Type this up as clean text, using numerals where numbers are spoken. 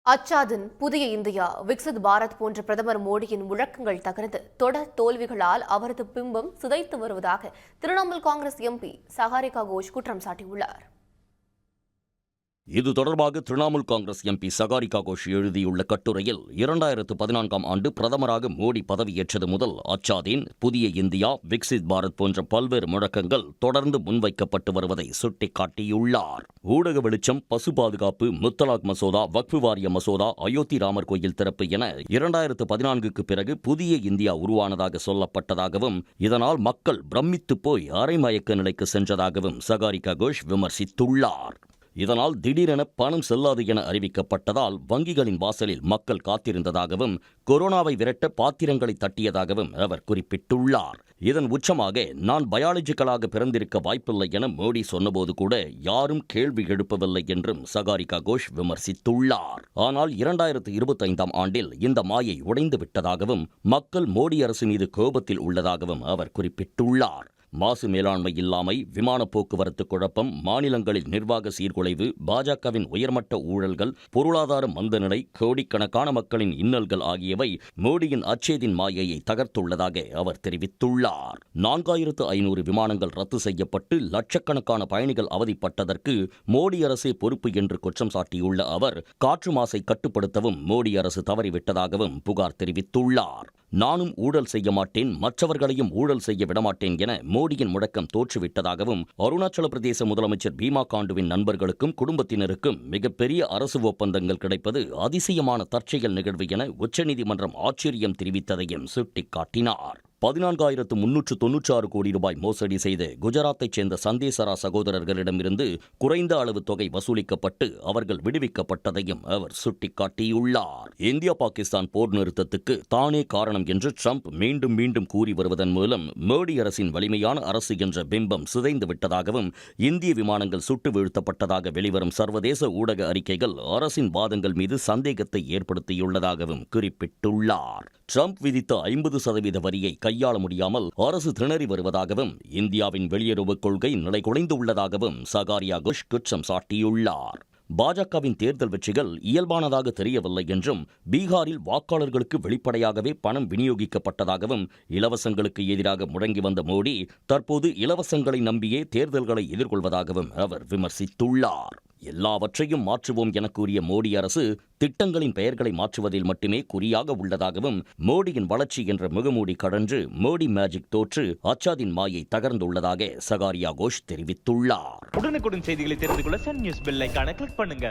அச்சாதின் புதிய இந்தியா, விக்சித் பாரத் போன்ற பிரதமர் மோடியின் முழக்கங்கள் தகர்ந்து தொடர் தோல்விகளால் அவரது பிம்பம் சிதைத்து வருவதாக திரிணாமுல் காங்கிரஸ் எம்பி சகாரிகா கோஷ் குற்றம் சாட்டியுள்ளார். இது தொடர்பாக திரிணாமுல் காங்கிரஸ் எம்பி சகாரிகா கோஷ் எழுதியுள்ள கட்டுரையில் 2014ஆம் ஆண்டு பிரதமராக மோடி பதவியேற்றது முதல் அச்சாதின் புதிய இந்தியா, விக்சித் பாரத் போன்ற பல்வேறு முழக்கங்கள் தொடர்ந்து முன்வைக்கப்பட்டு வருவதை சுட்டிக்காட்டியுள்ளார். ஊடக வெளிச்சம், பசு பாதுகாப்பு, முத்தலாக் மசோதா, வக்ஃபு வாரிய மசோதா, அயோத்தி ராமர் கோயில் திறப்பு என 2014க்கு பிறகு புதிய இந்தியா உருவானதாக சொல்லப்பட்டதாகவும் இதனால் மக்கள் பிரமித்து போய் அரைமயக்க நிலைக்கு சென்றதாகவும் சகாரிகா கோஷ் விமர்சித்துள்ளார். இதனால் திடீரென பணம் செல்லாது என அறிவிக்கப்பட்டதால் வங்கிகளின் வாசலில் மக்கள் காத்திருந்ததாகவும் கொரோனாவை விரட்ட பாத்திரங்களை தட்டியதாகவும் அவர் குறிப்பிட்டுள்ளார். இதன் உச்சமாக நான் பயாலஜிக்கலாக பிறந்திருக்க வாய்ப்பில்லை என மோடி சொன்னபோது கூட யாரும் கேள்வி எழுப்பவில்லை என்றும் சகாரிகா கோஷ் விமர்சித்துள்ளார். ஆனால் 2025ஆம் ஆண்டில் இந்த மாயை உடைந்து விட்டதாகவும் மக்கள் மோடி அரசு மீது கோபத்தில் உள்ளதாகவும் அவர் குறிப்பிட்டுள்ளார். மாசு மேலாண்மை இல்லாமை, விமான போக்குவரத்து குழப்பம், மாநிலங்களில் நிர்வாக சீர்குலைவு, பாஜகவின் உயர்மட்ட ஊழல்கள், பொருளாதார மந்தநிலை, கோடிக்கணக்கான மக்களின் இன்னல்கள் ஆகியவை மோடியின் அச்சேதின் மாயையை தகர்த்துள்ளதாக அவர் தெரிவித்துள்ளார். 4500 விமானங்கள் ரத்து செய்யப்பட்டு லட்சக்கணக்கான பயணிகள் அவதிப்பட்டதற்கு மோடி அரசே பொறுப்பு என்று குற்றம் சாட்டியுள்ள அவர் காற்று மாசை கட்டுப்படுத்தவும் மோடி அரசு தவறிவிட்டதாகவும் புகார் தெரிவித்துள்ளார். நானும் ஊழல் செய்ய மாட்டேன், மற்றவர்களையும் ஊழல் செய்ய விடமாட்டேன் என மோடியின் முழக்கம் தோற்றுவிட்டதாகவும் அருணாச்சல பிரதேச முதலமைச்சர் பீமா காண்டுவின் நண்பர்களுக்கும் குடும்பத்தினருக்கும் மிகப்பெரிய அரசு ஒப்பந்தங்கள் கிடைப்பது அதிசயமான தற்செயல் நிகழ்வு என உச்சநீதிமன்றம் ஆச்சரியம் தெரிவித்ததையும் சுட்டிக்காட்டினார். 14,396 கோடி ரூபாய் மோசடி செய்து குஜராத்தைச் சேர்ந்த சந்தேசரா சகோதரர்களிடமிருந்து குறைந்த அளவு தொகை வசூலிக்கப்பட்டு அவர்கள் விடுவிக்கப்பட்டதையும் அவர் சுட்டிக்காட்டியுள்ளார். இந்தியா பாகிஸ்தான் போர் நிறுத்தத்துக்கு தானே காரணம் என்று ட்ரம்ப் மீண்டும் மீண்டும் கூறி வருவதன் மூலம் மோடி அரசின் வலிமையான அரசு என்ற பிம்பம் சிதைந்து விட்டதாகவும் இந்திய விமானங்கள் சுட்டு வீழ்த்தப்பட்டதாக வெளிவரும் சர்வதேச ஊடக அறிக்கைகள் அரசின் வாதங்கள் மீது சந்தேகத்தை ஏற்படுத்தியுள்ளதாகவும் குறிப்பிட்டுள்ளார். ட்ரம்ப் விதித்த 50% வரியை கையாள முடியாமல் அரசு திணறி வருவதாகவும் இந்தியாவின் வெளியுறவுக் கொள்கை நிலைகுலைந்துள்ளதாகவும் சகாரிகா கோஷ் குற்றம் சாட்டியுள்ளார். பாஜகவின் தேர்தல் வெற்றிகள் இயல்பானதாக தெரியவில்லை என்றும் பீகாரில் வாக்காளர்களுக்கு வெளிப்படையாகவே பணம் விநியோகிக்கப்பட்டதாகவும் இலவசங்களுக்கு எதிராக முழங்கி வந்த மோடி தற்போது இலவசங்களை நம்பியே தேர்தல்களை எதிர்கொள்வதாகவும் அவர் விமர்சித்துள்ளார். எல்லாவற்றையும் மாற்றுவோம் என கூறிய மோடி அரசு திட்டங்களின் பெயர்களை மாற்றுவதில் மட்டுமே குறியாக உள்ளதாகவும் மோடியின் வளர்ச்சி என்ற முகமூடி கடன்று மோடி மேஜிக் தோற்று அச்சாதின் மாயை தகர்ந்துள்ளதாக சகாரிகா கோஷ் தெரிவித்துள்ளார். உடனுக்குடன் செய்திகளை தெரிந்து கொள்ள சன் நியூஸ் பெல் ஐகானை கிளிக் பண்ணுங்க.